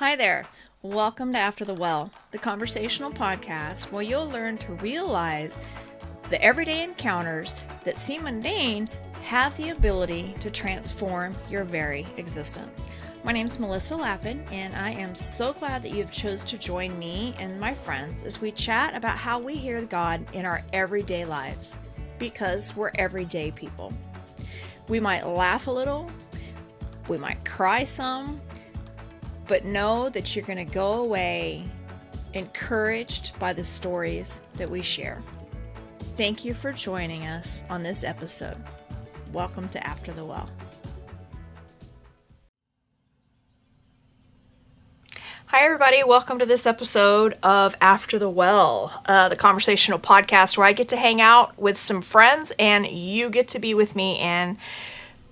Hi there. Welcome to AfterTheWell, the conversational podcast where you'll learn to realize the everyday encounters that seem mundane have the ability to transform your very existence. My name is Melissa Lappin, and I am so glad that you've chosen to join me and my friends as we chat about how we hear God in our everyday lives, because we're everyday people. We might laugh a little, we might cry some, but know that you're going to go away encouraged by the stories that we share. Thank you for joining us on this episode. Welcome to AfterTheWell. Hi, everybody. Welcome to this episode of AfterTheWell, the conversational podcast where I get to hang out with some friends and you get to be with me and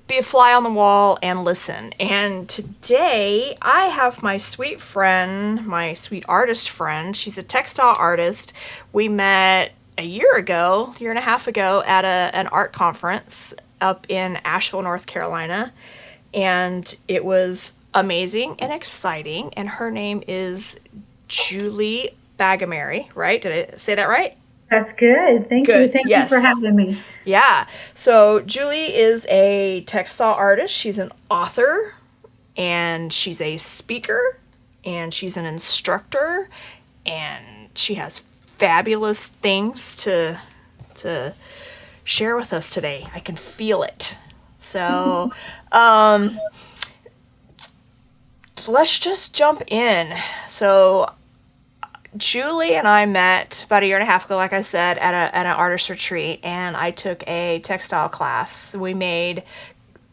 be a fly on the wall and listen. And today I have my sweet friend, my sweet artist friend. She's a textile artist. We met a year and a half ago at an art conference up in Asheville, North Carolina. And it was amazing and exciting. And her name is Julie Bagamary, right? Did I say that right? That's good. Thank you. Thank you for having me. Yeah. So Julie is a textile artist. She's an author, and she's a speaker, and she's an instructor, and she has fabulous things to share with us today. I can feel it. So, let's just jump in. So Julie and I met about a year and a half ago, like I said, at an artist retreat, and I took a textile class. We made,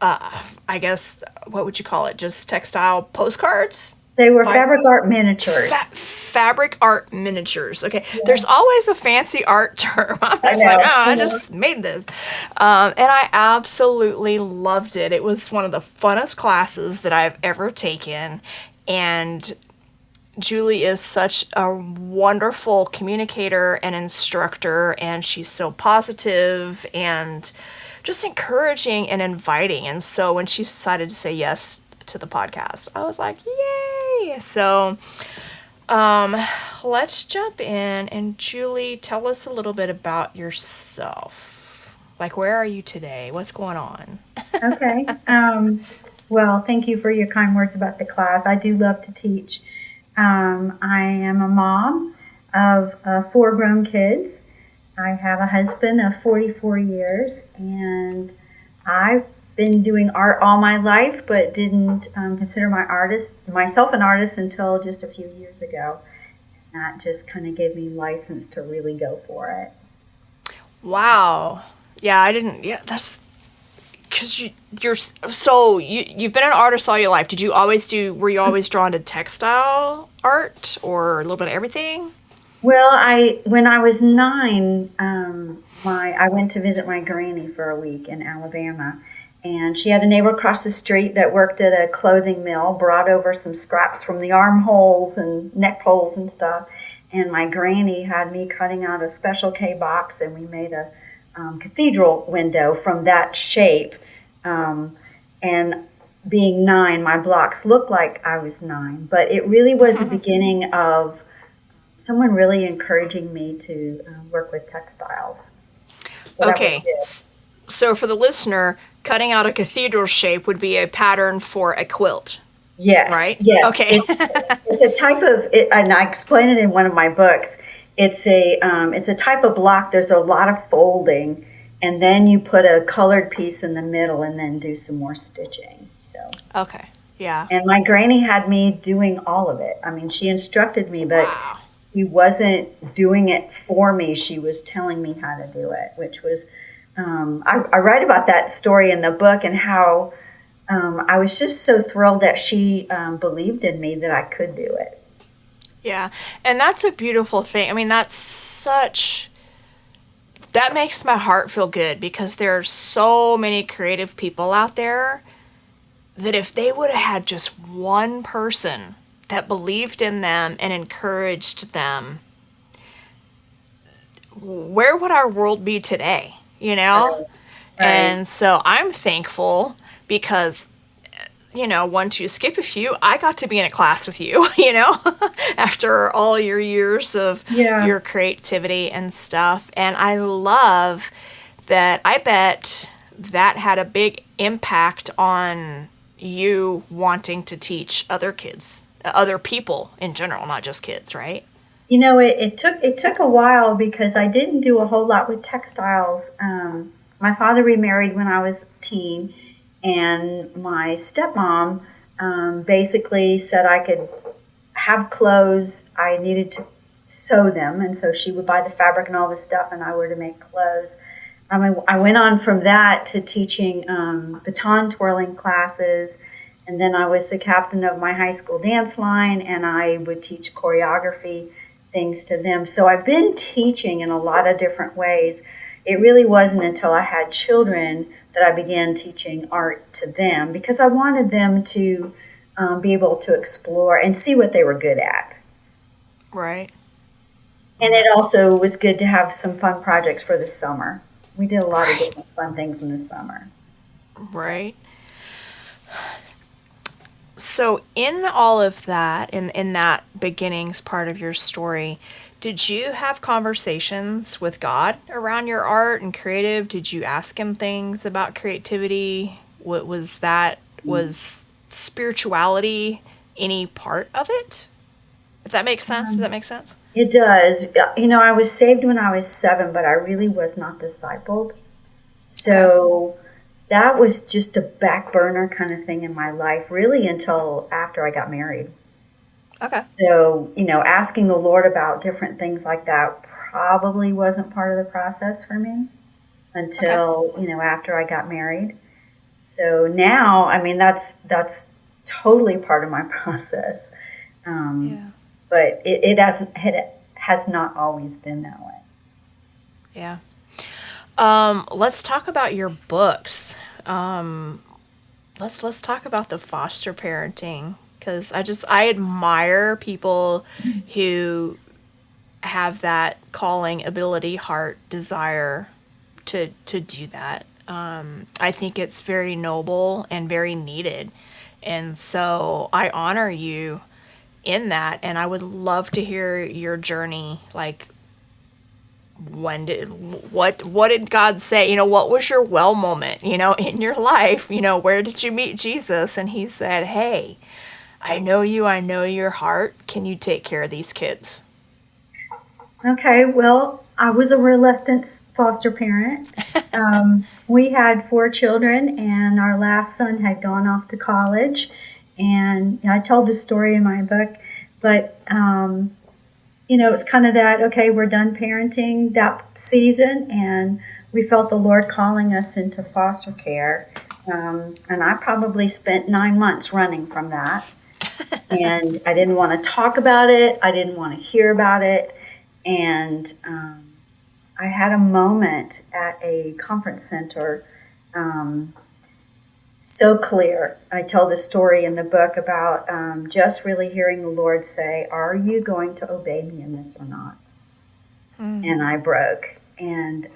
I guess, what would you call it? Just textile postcards? They were fabric art miniatures. Fabric art miniatures. Okay. Yeah. There's always a fancy art term. I'm just I just made this. And I absolutely loved it. It was one of the funnest classes that I've ever taken. And Julie is such a wonderful communicator and instructor, and she's so positive and just encouraging and inviting. And so when she decided to say yes to the podcast, I was like, yay! So let's jump in, and Julie, tell us a little bit about yourself. Like, where are you today? What's going on? Okay. Well, thank you for your kind words about the class. I do love to teach. I am a mom of 4 grown kids. I have a husband of 44 years, and I've been doing art all my life, but didn't consider myself an artist until just a few years ago. And that just kind of gave me license to really go for it. Wow. Yeah, I didn't. Yeah, that's because you've been an artist all your life. Were you always drawn to textile art or a little bit of everything? Well, when I was 9, I went to visit my granny for a week in Alabama, and she had a neighbor across the street that worked at a clothing mill, brought over some scraps from the armholes and neck holes and stuff, and my granny had me cutting out a Special K box, and we made a cathedral window from that shape. And being 9, my blocks looked like I was 9, but it really was the beginning of someone really encouraging me to work with textiles. So okay. So for the listener, cutting out a cathedral shape would be a pattern for a quilt. Yes. Right? Yes. Okay. It's a type of, and I explain it in one of my books. It's a type of block. There's a lot of folding, and then you put a colored piece in the middle and then do some more stitching. So. Okay. Yeah. And my granny had me doing all of it. I mean, she instructed me, but she wasn't doing it for me. She was telling me how to do it, which was, I write about that story in the book and how I was just so thrilled that she believed in me that I could do it. Yeah. And that's a beautiful thing. I mean, that makes my heart feel good, because there are so many creative people out there that if they would have had just one person that believed in them and encouraged them, where would our world be today? You know? Right. And so I'm thankful, because one to skip a few, I got to be in a class with you, after all your years of Yeah. your creativity and stuff. And I love that. I bet that had a big impact on you wanting to teach other kids, other people in general, not just kids, right? It took a while because I didn't do a whole lot with textiles. My father remarried when I was a teen, and my stepmom basically said I could have clothes. I needed to sew them, and so she would buy the fabric and all this stuff, and I were to make clothes. I went on from that to teaching baton twirling classes, and then I was the captain of my high school dance line, and I would teach choreography things to them. So I've been teaching in a lot of different ways. It really wasn't until I had children that I began teaching art to them because I wanted them to be able to explore and see what they were good at. Right. And it also was good to have some fun projects for the summer. We did a lot of different fun things in the summer. Right. So in all of that, in that beginnings part of your story, did you have conversations with God around your art and creative? Did you ask him things about creativity? What was that? Was spirituality any part of it? If that makes sense? Does that make sense? It does. I was saved when I was 7, but I really was not discipled. So that was just a back burner kind of thing in my life, really until after I got married. Okay. So, asking the Lord about different things like that probably wasn't part of the process for me until, after I got married. So now, I mean, that's totally part of my process. But it has not always been that way. Yeah. Let's talk about your books. Let's talk about the foster parenting, because I admire people who have that calling, ability, heart, desire to do that. I think it's very noble and very needed, and so I honor you in that, and I would love to hear your journey. Like, what did God say? What was your well moment, in your life? Where did you meet Jesus? And he said, "Hey, I know you. I know your heart. Can you take care of these kids?" Okay, well, I was a reluctant foster parent. We had 4 children, and our last son had gone off to college. And I told the story in my book, but it's kind of that, okay, we're done parenting that season, and we felt the Lord calling us into foster care. And I probably spent 9 months running from that. And I didn't want to talk about it. I didn't want to hear about it. And I had a moment at a conference center, so clear. I tell the story in the book about just really hearing the Lord say, "Are you going to obey me in this or not?" And I broke. And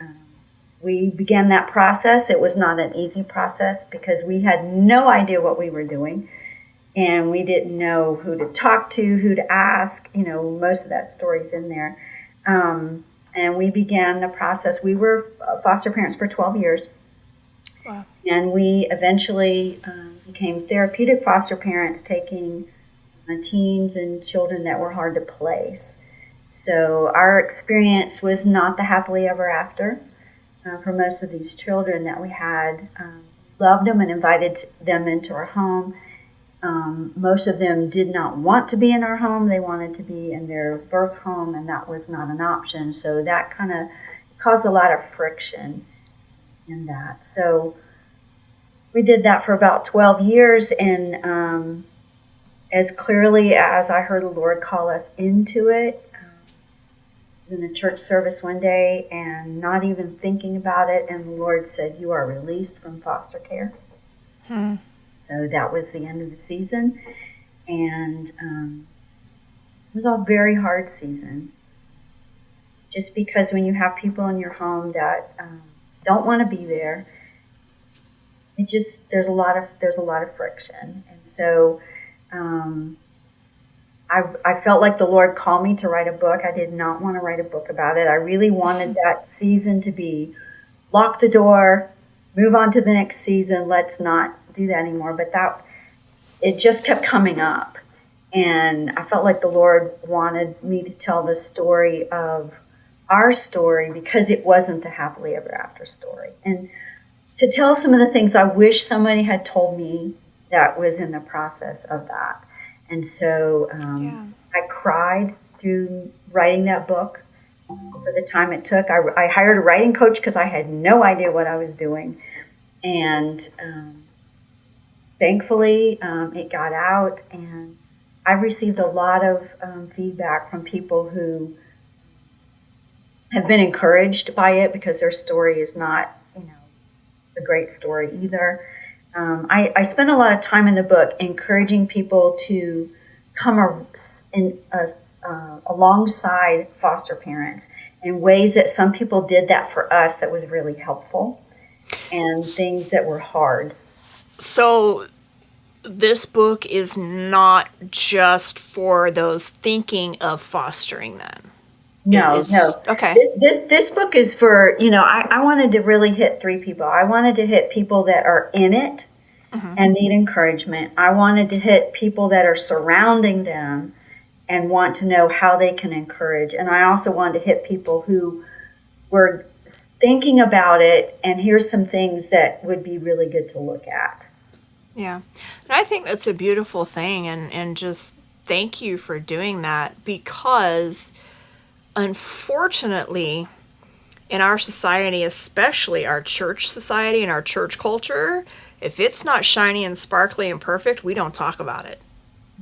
we began that process. It was not an easy process because we had no idea what we were doing. And we didn't know who to talk to, who to ask. Most of that story's in there. And we began the process. We were foster parents for 12 years. Wow. And we eventually became therapeutic foster parents, taking teens and children that were hard to place. So our experience was not the happily ever after for most of these children that we had. Loved them and invited them into our home. Most of them did not want to be in our home. They wanted to be in their birth home, and that was not an option. So that kind of caused a lot of friction in that. So we did that for about 12 years, and as clearly as I heard the Lord call us into it, I was in a church service one day and not even thinking about it, and the Lord said, "You are released from foster care." So that was the end of the season, and it was a very hard season. Just because when you have people in your home that don't want to be there, there's a lot of friction. And so I felt like the Lord called me to write a book. I did not want to write a book about it. I really wanted that season to be lock the door, move on to the next season. Let's not do that anymore. But it just kept coming up. And I felt like the Lord wanted me to tell the story of our story because it wasn't the happily ever after story. And to tell some of the things I wish somebody had told me that was in the process of that. And so I cried through writing that book for the time it took. I hired a writing coach because I had no idea what I was doing. And thankfully, it got out. And I've received a lot of feedback from people who have been encouraged by it because their story is not, a great story either. I spend a lot of time in the book encouraging people to come alongside foster parents in ways that some people did that for us that was really helpful, and things that were hard. So this book is not just for those thinking of fostering then? No. Okay. This book is for, I wanted to really hit three people. I wanted to hit people that are in it and need encouragement. I wanted to hit people that are surrounding them and want to know how they can encourage. And I also wanted to hit people who were thinking about it, and here's some things that would be really good to look at. Yeah. And I think that's a beautiful thing, and just thank you for doing that, because unfortunately in our society, especially our church society and our church culture, if it's not shiny and sparkly and perfect, we don't talk about it.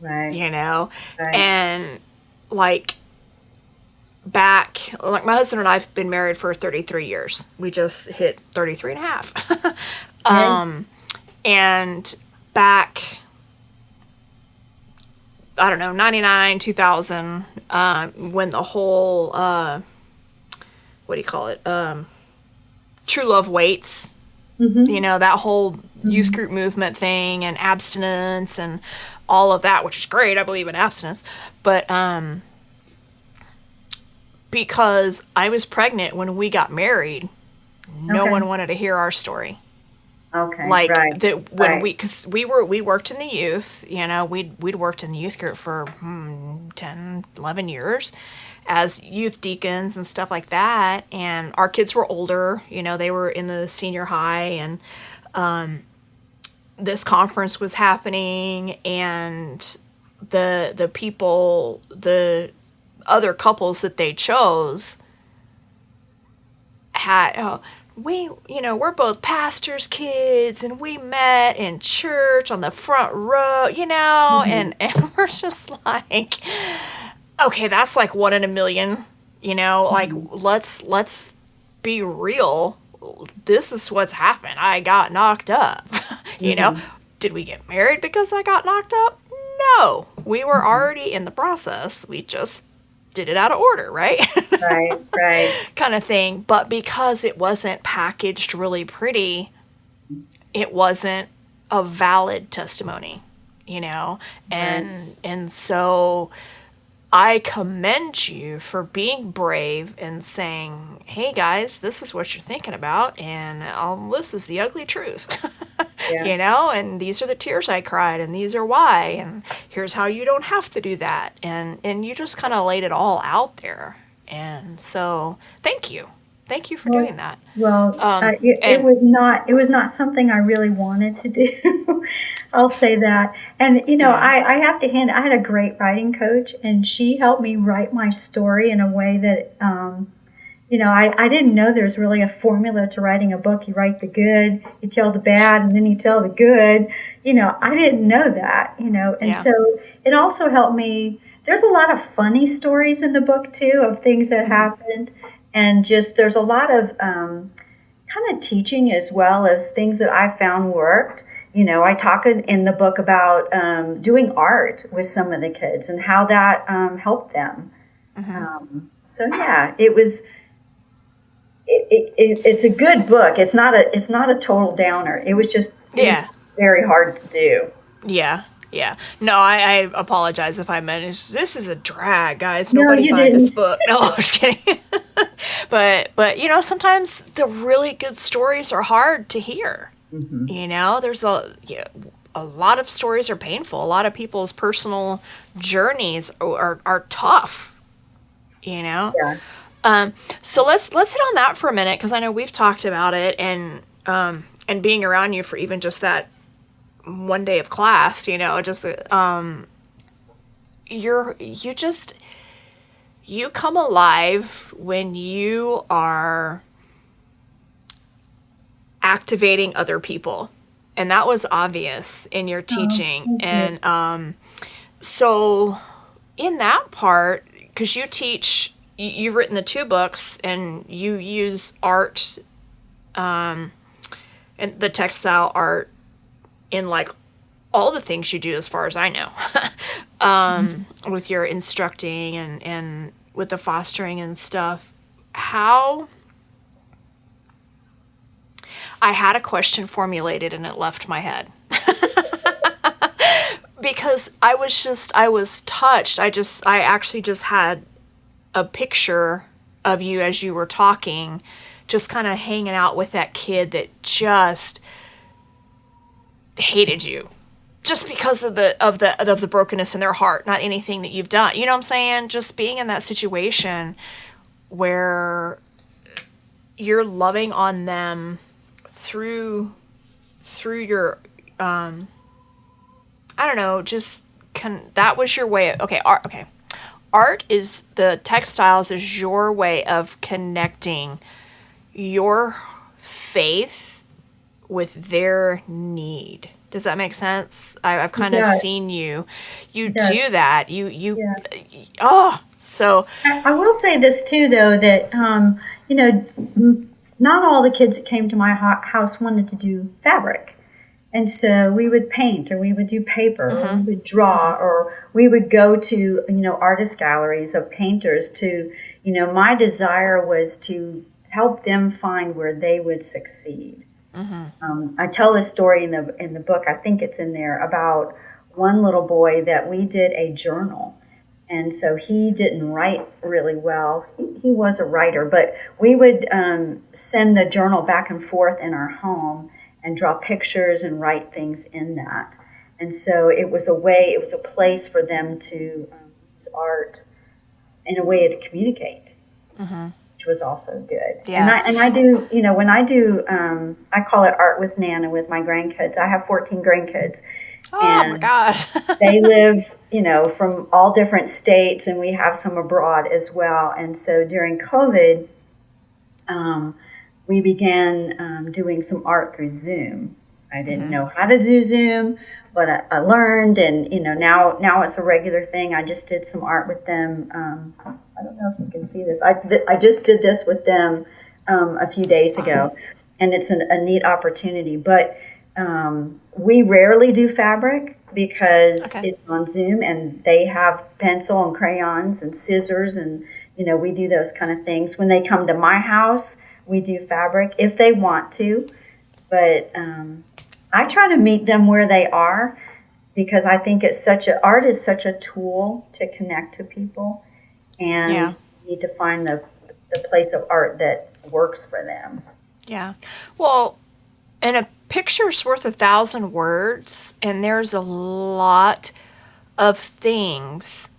Right. Right. And like my husband and I have been married for 33 years. We just hit 33 and a half. And back, I don't know, 99, 2000, when the whole, what do you call it? True Love Waits, that whole youth group movement thing, and abstinence and all of that, which is great. I believe in abstinence. But because I was pregnant when we got married, no one wanted to hear our story. Okay. Because we worked in the youth, we'd worked in the youth group for 10, 11 years as youth deacons and stuff like that. And our kids were older, they were in the senior high, and this conference was happening, and the people, the other couples that they chose had, we're both pastors' kids, and we met in church on the front row, and we're just like, okay, that's like 1 in a million, like, let's be real. This is what's happened. I got knocked up. Did we get married because I got knocked up? No, we were already in the process. We just did it out of order, right? Right. Kind of thing. But because it wasn't packaged really pretty, it wasn't a valid testimony, and so I commend you for being brave and saying, hey guys, this is what you're thinking about, and this is the ugly truth. And these are the tears I cried, and these are why, and here's how you don't have to do that, and you just kind of laid it all out there. And so thank you for doing that. Well, it was not something I really wanted to do. I'll say that. And I have to I had a great writing coach, and she helped me write my story in a way that I didn't know there's really a formula to writing a book. You write the good, you tell the bad, and then you tell the good. I didn't know that, and so it also helped me. There's a lot of funny stories in the book, too, of things that happened. And just there's a lot of kind of teaching as well as things that I found worked. I talk in the book about doing art with some of the kids and how that helped them. It was. It's a good book. It's not a total downer. It was just It was Yeah. just very hard to do. Yeah. Yeah. No, I apologize if I managed. This is a drag, guys. No, Nobody you buy this didn't. book. No, I'm just kidding. But you know, sometimes the really good stories are hard to hear. Mm-hmm. You know, there's a lot of stories are painful. A lot of people's personal journeys are tough. You know. Yeah. So let's hit on that for a minute, because I know we've talked about it, and being around you for even just that one day of class, you know, just you come alive when you are activating other people, and that was obvious in your Oh, teaching. thank you. And so in that part, because you've written the 2 books, and you use art, and the textile art in like all the things you do, as far as I know, with your instructing and with the fostering and stuff. How I had a question formulated and it left my head. Because I was touched. I actually just had a picture of you as you were talking, just kind of hanging out with that kid that just hated you, just because of the brokenness in their heart, not anything that you've done. You know what I'm saying? Just being in that situation where you're loving on them through your I don't know, just that was your way of, okay, art, okay. Art is the textiles is your way of connecting your faith with their need. Does that make sense? I've It kind of does. seen you It does. do that. You Yeah. oh, so I will say this too, though, that you know, not all the kids that came to my house wanted to do fabric, and so we would paint, or we would do paper, or we would draw, or we would go to artist galleries of painters. To my desire was to help them find where they would succeed. I tell this story in the book. I think it's in there about one little boy that we did a journal. And so he didn't write really well. He was a writer, but we would send the journal back and forth in our home and draw pictures and write things in that. And so it was a place for them to use art in a way to communicate, which was also good. yeah. And I do, when I do, I call it Art with Nana with my grandkids. I have 14 grandkids. Oh my And gosh. they live, from all different states, and we have some abroad as well. And so during COVID, we began doing some art through Zoom. I didn't know how to do Zoom, but I learned, and now it's a regular thing. I just did some art with them. I don't know if you can see this. I just did this with them a few days ago, and it's a neat opportunity. But we rarely do fabric because it's on Zoom, and they have pencil and crayons and scissors, and we do those kind of things. When they come to my house, we do fabric if they want to, but I try to meet them where they are, because I think art is such a tool to connect to people, and Yeah. you need to find the place of art that works for them. Yeah. Well, and a picture's worth 1,000 words, and there's a lot of things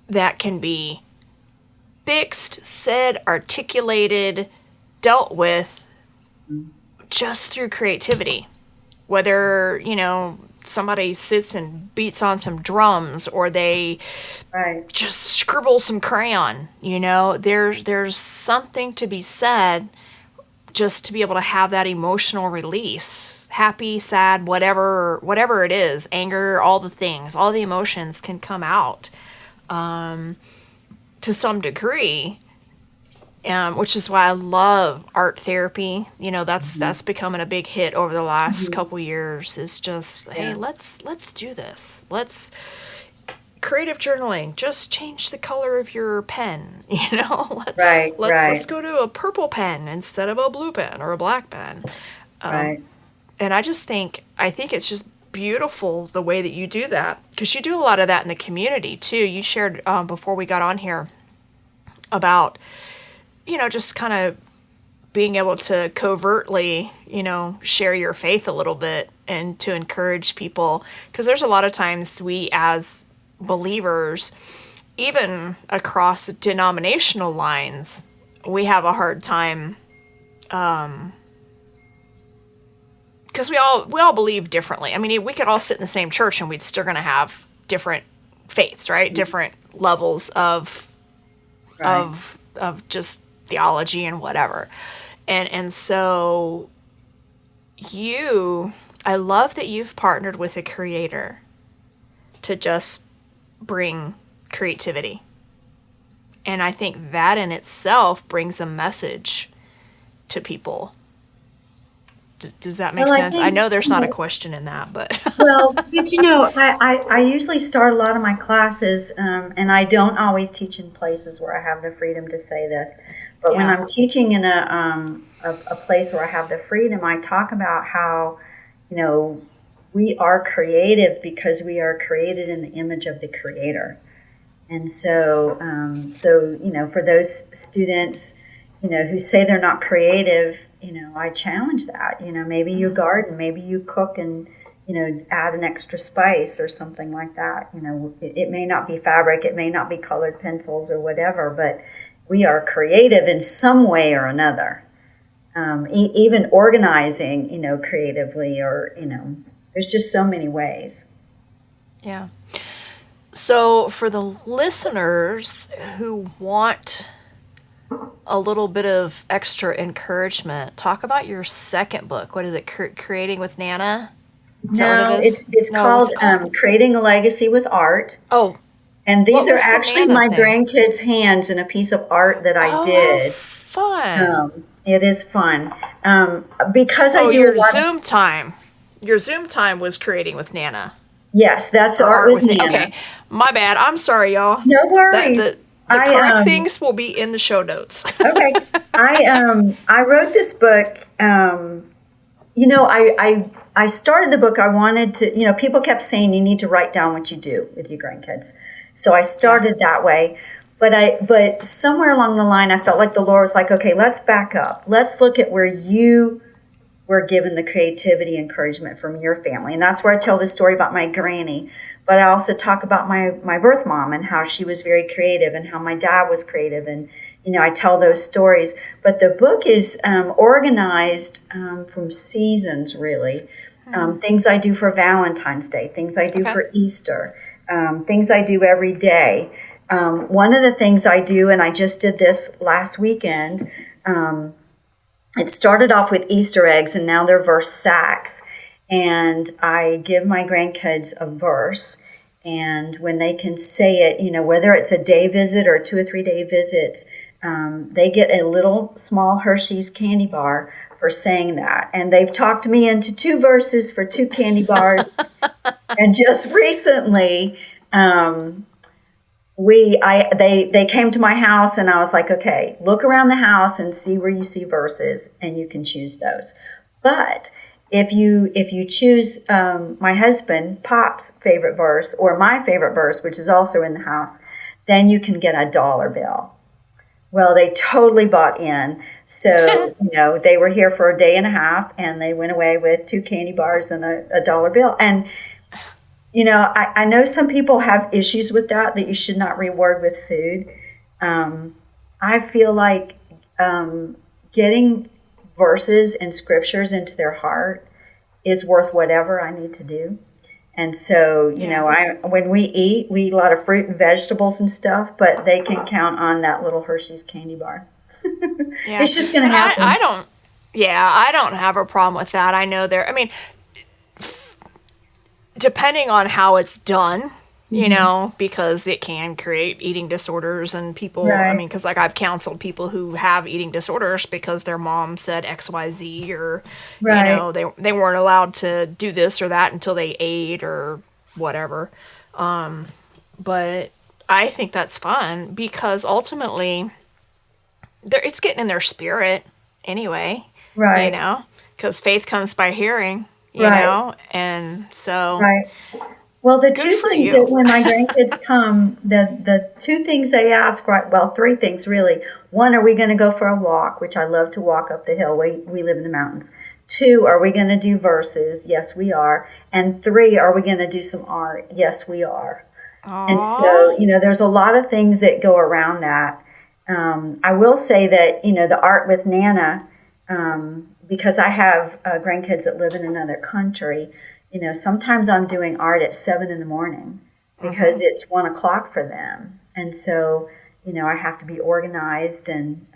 that can be fixed, said, articulated, dealt with just through creativity. Whether, somebody sits and beats on some drums, or they Right. just scribble some crayon, there's something to be said just to be able to have that emotional release. Happy, sad, whatever it is, anger, all the things, all the emotions can come out to some degree, which is why I love art therapy. That's becoming a big hit over the last couple years. Is just, hey, let's do this. Let's creative journaling. Just change the color of your pen. Right. Let's go to a purple pen instead of a blue pen or a black pen. Right. And I think it's just beautiful the way that you do that, because you do a lot of that in the community too. You shared before we got on here about, just kind of being able to covertly, share your faith a little bit and to encourage people. Because there's a lot of times we as believers, even across denominational lines, we have a hard time, because we all believe differently. I mean, we could all sit in the same church and we'd still going to have different faiths, right? Different levels of just theology and whatever. And so I love that you've partnered with a creator to just bring creativity. And I think that in itself brings a message to people. Does that make sense? I know there's not a question in that, but. Well, but I usually start a lot of my classes, and I don't always teach in places where I have the freedom to say this. But when I'm teaching in a place where I have the freedom, I talk about how, we are creative because we are created in the image of the Creator. And so, for those students, who say they're not creative, I challenge that. Maybe you garden, maybe you cook and, add an extra spice or something like that. It may not be fabric, it may not be colored pencils or whatever, but we are creative in some way or another. Even organizing, creatively, or, there's just so many ways. Yeah. So for the listeners who want a little bit of extra encouragement, talk about your second book. What is it? Creating with Nana? It's called Creating a Legacy with Art. Oh. And these are actually my grandkids' hands in a piece of art that I did. Fun. It is fun. Because I do your Zoom time. Your Zoom time was Creating with Nana. Yes, that's Art with Nana. Okay. My bad. I'm sorry, y'all. No worries. The correct things will be in the show notes. Okay. I wrote this book. I started the book. I wanted to, people kept saying you need to write down what you do with your grandkids. So I started that way. But somewhere along the line, I felt like the Lord was like, okay, let's back up. Let's look at where you were given the creativity encouragement from your family. And that's where I tell the story about my granny. But I also talk about my birth mom and how she was very creative and how my dad was creative. And, I tell those stories. But the book is organized from seasons, really. Things I do for Valentine's Day, things I do for Easter, things I do every day. One of the things I do, and I just did this last weekend, it started off with Easter eggs, and now they're verse sacks. And I give my grandkids a verse, and when they can say it, whether it's a day visit or 2 or 3 day visits, they get a little small Hershey's candy bar for saying that. And they've talked me into 2 verses for 2 candy bars. And just recently, they came to my house, and I was like, okay, look around the house and see where you see verses, and you can choose those. But if you choose my husband, Pop's favorite verse, or my favorite verse, which is also in the house, then you can get a $1 bill. Well, they totally bought in. So, they were here for a day and a half, and they went away with 2 candy bars and a $1 bill. And I know some people have issues with that you should not reward with food. I feel like getting verses and scriptures into their heart is worth whatever I need to do. And so, when we eat a lot of fruit and vegetables and stuff, but they can count on that little Hershey's candy bar. It's just going to happen. I don't have a problem with that. I know depending on how it's done, because it can create eating disorders, and people, right. Because I've counseled people who have eating disorders because their mom said XYZ, or, right. They weren't allowed to do this or that until they ate or whatever. But I think that's fun because ultimately it's getting in their spirit anyway. Right. Because faith comes by hearing, Right. and so Right. Well, the good two for things that you. when my grandkids come, the two things they ask, right? Well, three things really. One, are we going to go for a walk? Which I love to walk up the hill. We live in the mountains. Two, are we going to do verses? Yes, we are. And three, are we going to do some art? Yes, we are. And so, Aww. there's a lot of things that go around that. I will say that, the art with Nana, because I have grandkids that live in another country, sometimes I'm doing art at 7 in the morning because it's 1 o'clock for them. And so, I have to be organized, and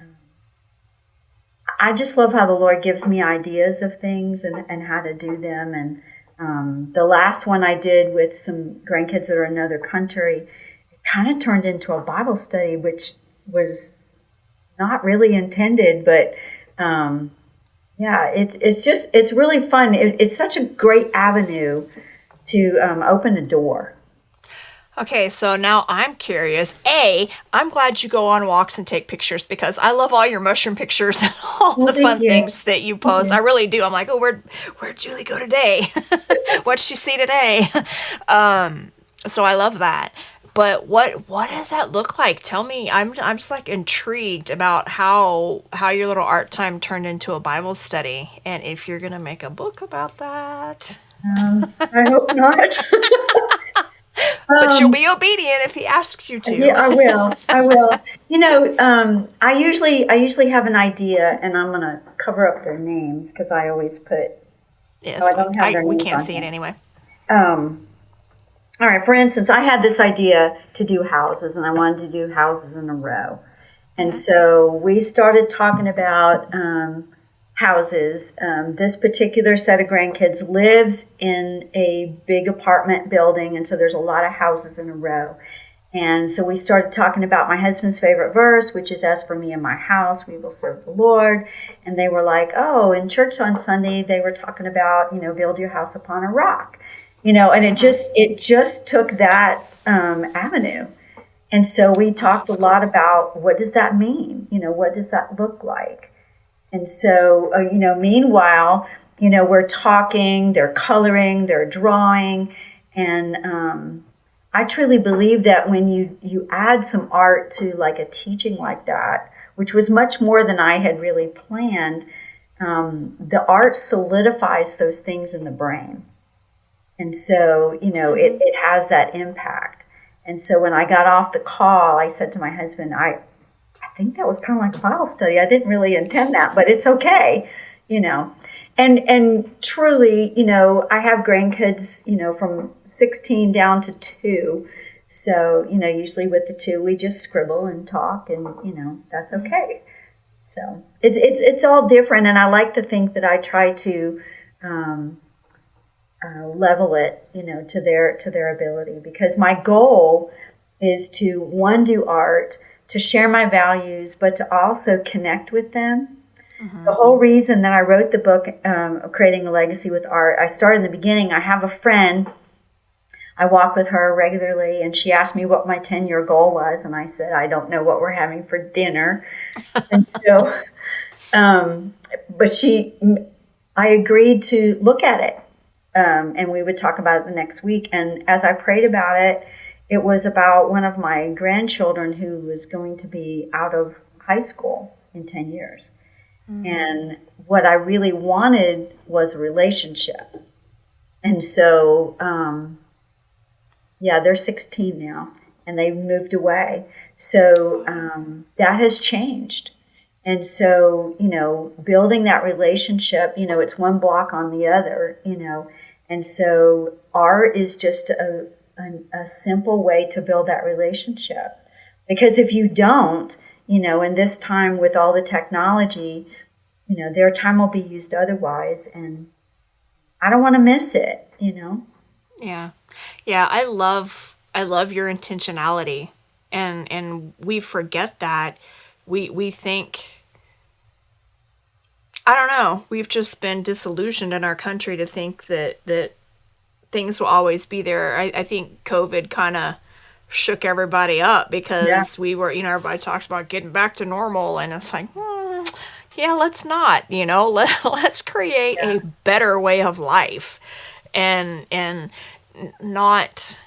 I just love how the Lord gives me ideas of things and how to do them. And the last one I did with some grandkids that are in another country, it kind of turned into a Bible study, which was not really intended, but yeah, it's really fun. It's such a great avenue to open a door. Okay, so now I'm curious. I'm glad you go on walks and take pictures because I love all your mushroom pictures and all Well, the thank fun you. things that you Thank post. I you. really do. I'm like, oh, where'd Julie go today? What'd she see today? So I love that. But what does that look like? Tell me. I'm just like intrigued about how your little art time turned into a Bible study, and if you're gonna make a book about that. I hope not. But you'll um, be obedient if he asks you yeah, to. I will. I will. I usually have an idea, and I'm gonna cover up their names because I always put. Yeah, Oh, it's I fine. don't have I their We names can't on see it here. anyway. Um, all right. For instance, I had this idea to do houses, and I wanted to do houses in a row. And so we started talking about houses. This particular set of grandkids lives in a big apartment building, and so there's a lot of houses in a row. And so we started talking about my husband's favorite verse, which is, "As for me and my house, we will serve the Lord." And they were like, "Oh, in church on Sunday, they were talking about, build your house upon a rock." And it just took that avenue. And so we Oh, talked a that's lot cool. about what does that mean? What does that look like? And so, meanwhile, we're talking, they're coloring, they're drawing. And I truly believe that when you add some art to like a teaching like that, which was much more than I had really planned, the art solidifies those things in the brain. And so, it has that impact. And so when I got off the call, I said to my husband, I think that was kind of like a Bible study. I didn't really intend that, but it's okay, you know. And truly, I have grandkids, from 16 down to 2. So, usually with the 2, we just scribble and talk, and that's okay. So it's all different, and I like to think that I try to level it, to their ability, because my goal is to, one, do art, to share my values, but to also connect with them. The whole reason that I wrote the book, Creating a Legacy with Art, I started in the beginning. I have a friend, I walk with her regularly, and she asked me what my 10-year goal was, and I said, I don't know what we're having for dinner. And so, but I agreed to look at it, and we would talk about it the next week. And as I prayed about it, it was about one of my grandchildren who was going to be out of high school in 10 years. And what I really wanted was a relationship. And so, they're 16 now, and they've moved away. So that has changed. And so, building that relationship, it's one block on the other, And so art is just a simple way to build that relationship. Because if you don't, in this time with all the technology, their time will be used otherwise, and I don't want to miss it. Yeah. Yeah, I love your intentionality. And we forget that. We think, I don't know, we've just been disillusioned in our country to think that things will always be there. I think COVID kind of shook everybody up Yeah. because we were, everybody talked about getting back to normal, and it's like, yeah, let's not, let's create a better way of life, and not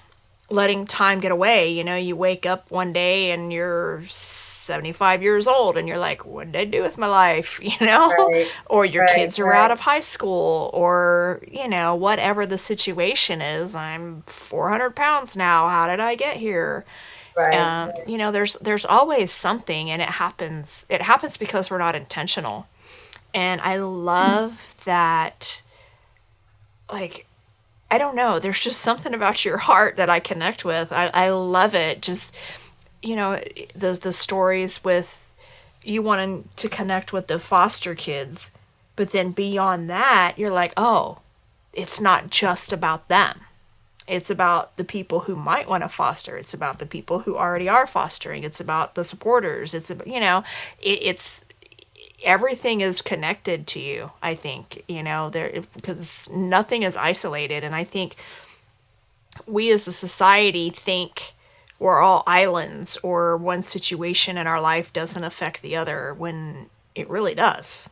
letting time get away. You wake up one day and you're 75 years old and you're like, what did I do with my life? Right, Or your right, kids are out right, of high school, or, whatever the situation is. I'm 400 pounds now. How did I get here? right. There's always something, and it happens because we're not intentional. And I love that, like, I don't know, there's just something about your heart that I connect with. I love it. Just, the stories with you wanting to connect with the foster kids, but then beyond that, you're like, oh, it's not just about them. It's about the people who might want to foster. It's about the people who already are fostering. It's about the supporters. It's about, it's everything is connected to you. I think, there, because nothing is isolated. And I think we as a society think we're all islands, or one situation in our life doesn't affect the other, when it really does.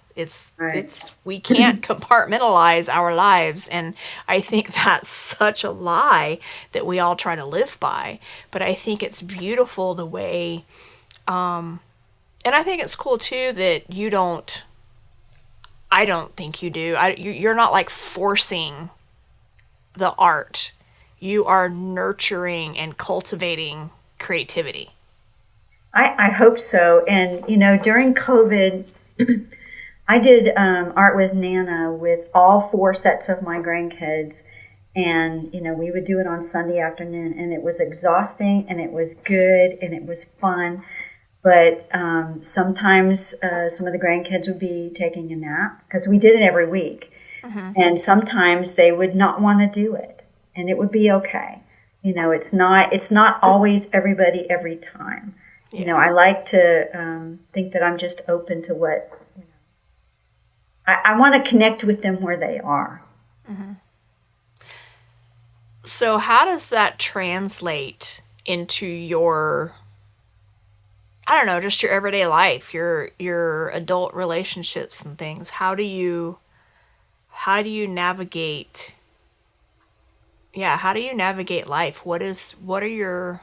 Right. We can't compartmentalize our lives, and I think that's such a lie that we all try to live by. But I think it's beautiful the way, and I think it's cool too that you don't. I don't think you do. You're not like forcing the art. You are nurturing and cultivating creativity. I hope so. And, during COVID, I did art with Nana with all 4 sets of my grandkids. And, we would do it on Sunday afternoon. And it was exhausting, and it was good, and it was fun. But sometimes some of the grandkids would be taking a nap, because we did it every week. Mm-hmm. And sometimes they would not want to do it, and it would be okay. It's not always everybody every time. Yeah. I like to think that I'm just open to what I want to connect with them where they are. Mm-hmm. So how does that translate into your, I don't know, just your everyday life, your adult relationships and things? How do you navigate? Yeah, how do you navigate life? What are your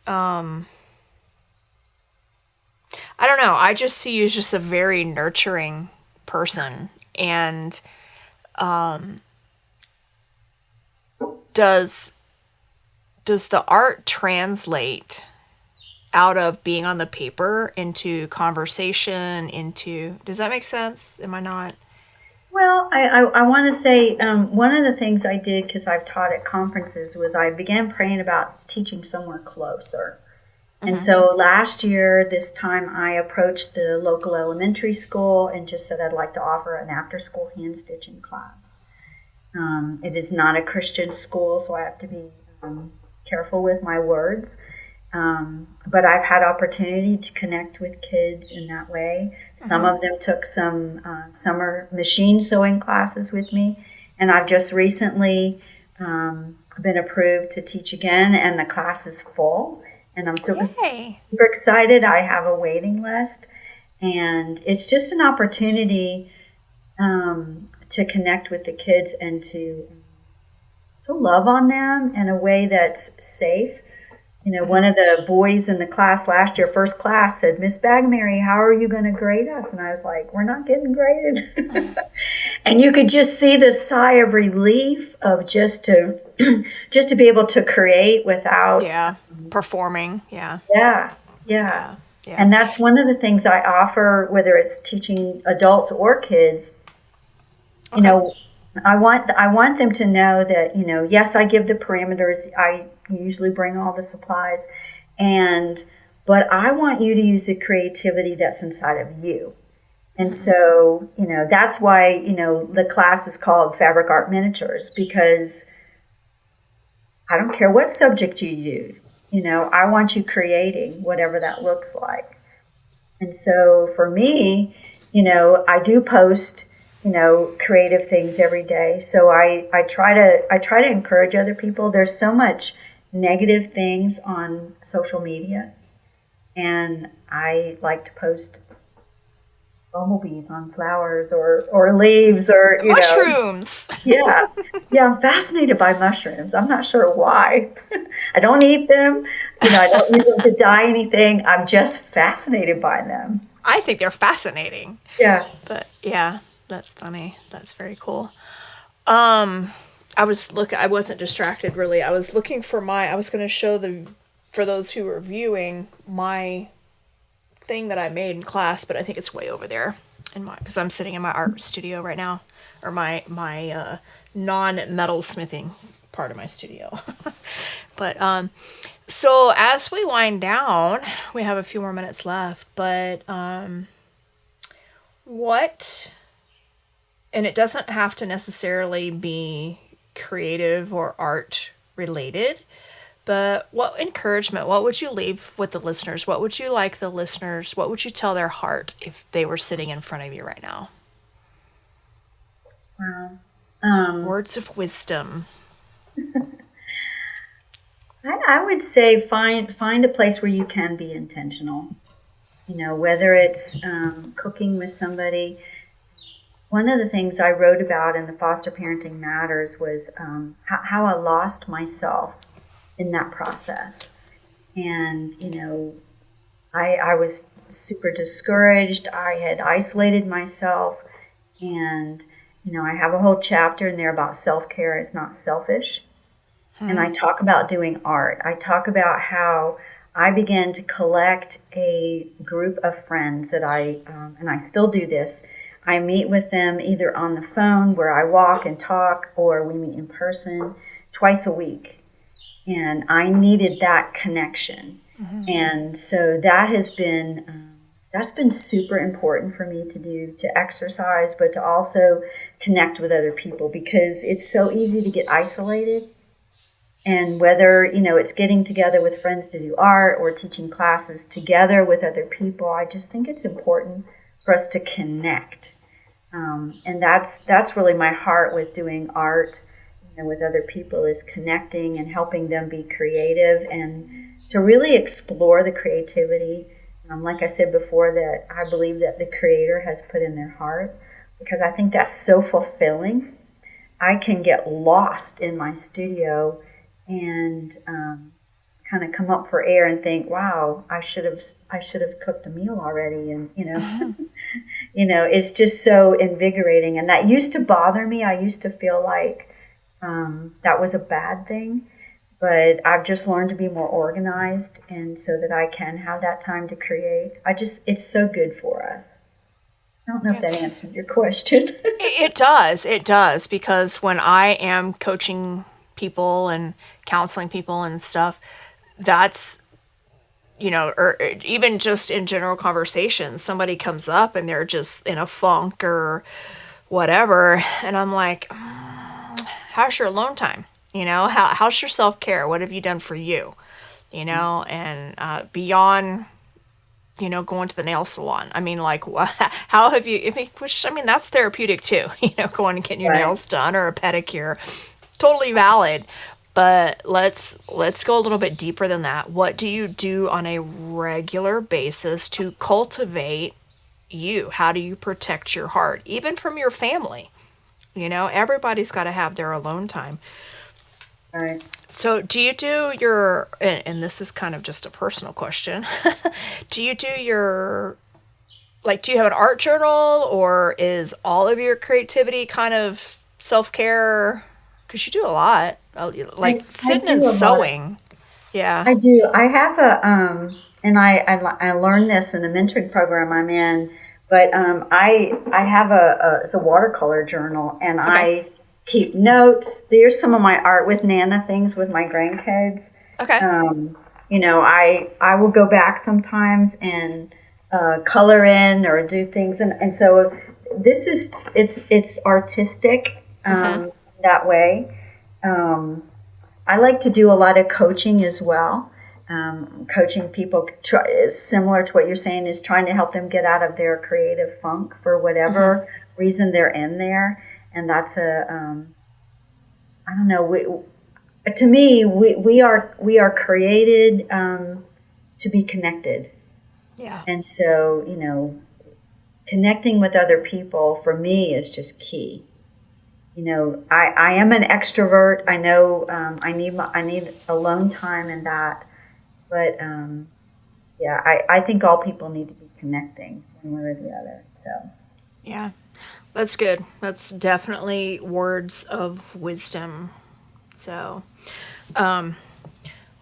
I don't know. I just see you as just a very nurturing person. And does the art translate out of being on the paper into conversation, into, does that make sense? Am I not? Well, I want to say one of the things I did, because I've taught at conferences, was I began praying about teaching somewhere closer. And Mm-hmm. so last year, this time, I approached the local elementary school and just said I'd like to offer an after-school hand stitching class. It is not a Christian school, so I have to be careful with my words. But I've had opportunity to connect with kids in that way. Some Mm-hmm. of them took some summer machine sewing classes with me, and I've just recently been approved to teach again, and the class is full. And I'm super Yay. excited. I have a waiting list, and it's just an opportunity to connect with the kids and to love on them in a way that's safe. One of the boys in the class last year, first class, said, "Miss Bagamary, how are you going to grade us?" And I was like, "We're not getting graded." And you could just see the sigh of relief of just to be able to create without. Yeah. Performing. Yeah. Yeah, yeah. Yeah. Yeah. And that's one of the things I offer, whether it's teaching adults or kids. Okay. I want them to know that, yes, I give the parameters. I usually bring all the supplies, but I want you to use the creativity that's inside of you. And so, that's why, the class is called Fabric Art Miniatures, because I don't care what subject you use. I want you creating whatever that looks like. And so for me, I do post, creative things every day. So I try to encourage other people. There's so much negative things on social media. and I like to post bumblebees on flowers or leaves or, Mushrooms. Yeah. Yeah, I'm fascinated by mushrooms. I'm not sure why. I don't eat them. I don't use them to dye anything. I'm just fascinated by them. I think they're fascinating. Yeah. But yeah, that's funny. That's very cool. I wasn't distracted really. I was looking for I was going to show for those who are viewing, my thing that I made in class, but I think it's way over there because I'm sitting in my art studio right now, or my non-metal smithing part of my studio. But so as we wind down, we have a few more minutes left, but what, and it doesn't have to necessarily be creative or art related, but what encouragement, what would you leave with the listeners? What would you like the listeners, what would you tell their heart if they were sitting in front of you right now? Wow. Words of wisdom. I would say find a place where you can be intentional. Whether it's cooking with somebody. One of the things I wrote about in the Foster Parenting Matters was how I lost myself in that process. And, I was super discouraged. I had isolated myself. And, I have a whole chapter in there about self-care is not selfish. And I talk about doing art. I talk about how I began to collect a group of friends that and I still do this. I meet with them either on the phone where I walk and talk, or we meet in person twice a week. And I needed that connection. And so that has been that's been super important for me to do, to exercise, but to also connect with other people, because it's so easy to get isolated. And whether, it's getting together with friends to do art or teaching classes together with other people, I just think it's important for us to connect. And that's really my heart with doing art, with other people, is connecting and helping them be creative and to really explore the creativity. Like I said before, that I believe that the Creator has put in their heart, because I think that's so fulfilling. I can get lost in my studio and kind of come up for air and think, wow, I should have cooked a meal already. And, it's just so invigorating. And that used to bother me. I used to feel like that was a bad thing. But I've just learned to be more organized, and so that I can have that time to create. It's so good for us. I don't know if that answered your question. It does, because when I am coaching people and counseling people and stuff, that's, or even just in general conversations, somebody comes up and they're just in a funk or whatever, and I'm like, how's your alone time? How's your self-care? What have you done for you? And beyond, going to the nail salon. I mean, like, how have you, that's therapeutic too, going and getting your nails done or a pedicure. Totally valid. But let's go a little bit deeper than that. What do you do on a regular basis to cultivate you? How do you protect your heart, even from your family? Everybody's got to have their alone time. Right. So do you do and this is kind of just a personal question, do you do do you have an art journal, or is all of your creativity kind of self-care? Because you do a lot, like sitting and sewing. Yeah. I do. I have and I learned this in a mentoring program I'm in, but I have it's a watercolor journal, and okay. I keep notes. There's some of my art with Nana things with my grandkids. Okay. I will go back sometimes and color in or do things, and so this is it's artistic that way. I like to do a lot of coaching as well. Coaching people, similar to what you're saying, is trying to help them get out of their creative funk for whatever reason they're in there. And that's I don't know. To me, we are created to be connected. Yeah. And so, connecting with other people for me is just key. I am an extrovert. I know I need alone time in that, but yeah, I think all people need to be connecting one way or the other. So Yeah. That's good. That's definitely words of wisdom. So, well,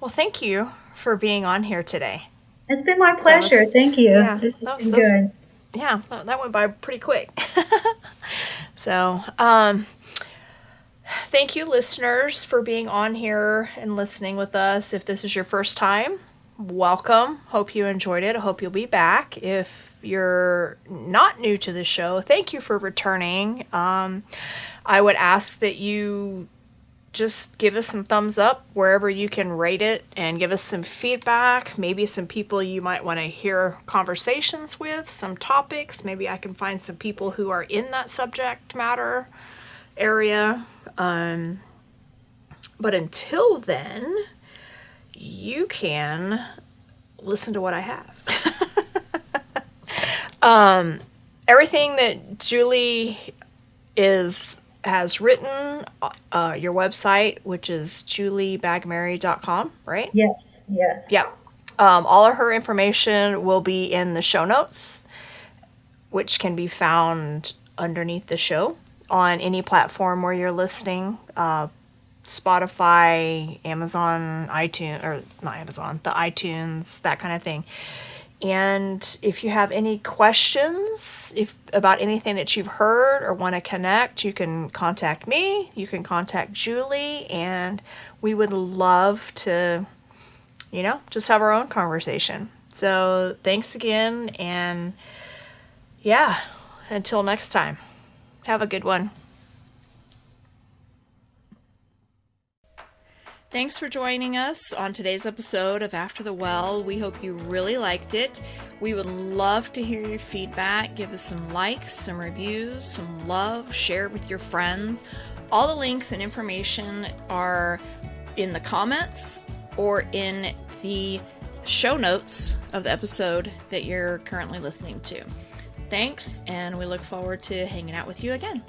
thank you for being on here today. it's been my pleasure. Thank you. Yeah, This has been good. yeah, that went by pretty quick. So, thank you, listeners, for being on here and listening with us. If this is your first time, welcome. Hope you enjoyed it. I hope you'll be back. If you're not new to the show, thank you for returning. I would ask that you just give us some thumbs up wherever you can rate it and give us some feedback, maybe some people you might want to hear conversations with, some topics. Maybe I can find some people who are in that subject matter area. But until then, you can listen to what I have. Everything that Julie has written, your website, which is juliebagamary.com, right? Yes, yes. Yeah. All of her information will be in the show notes, which can be found underneath the show on any platform where you're listening. Spotify, Amazon, iTunes, or not Amazon, the iTunes, that kind of thing. And if you have any questions about anything that you've heard or want to connect, you can contact me, you can contact Julie, and we would love to, just have our own conversation. So thanks again, and yeah, until next time, have a good one. Thanks for joining us on today's episode of After the Well. We hope you really liked it. We would love to hear your feedback. Give us some likes, some reviews, some love. Share it with your friends. All the links and information are in the comments or in the show notes of the episode that you're currently listening to. Thanks, and we look forward to hanging out with you again.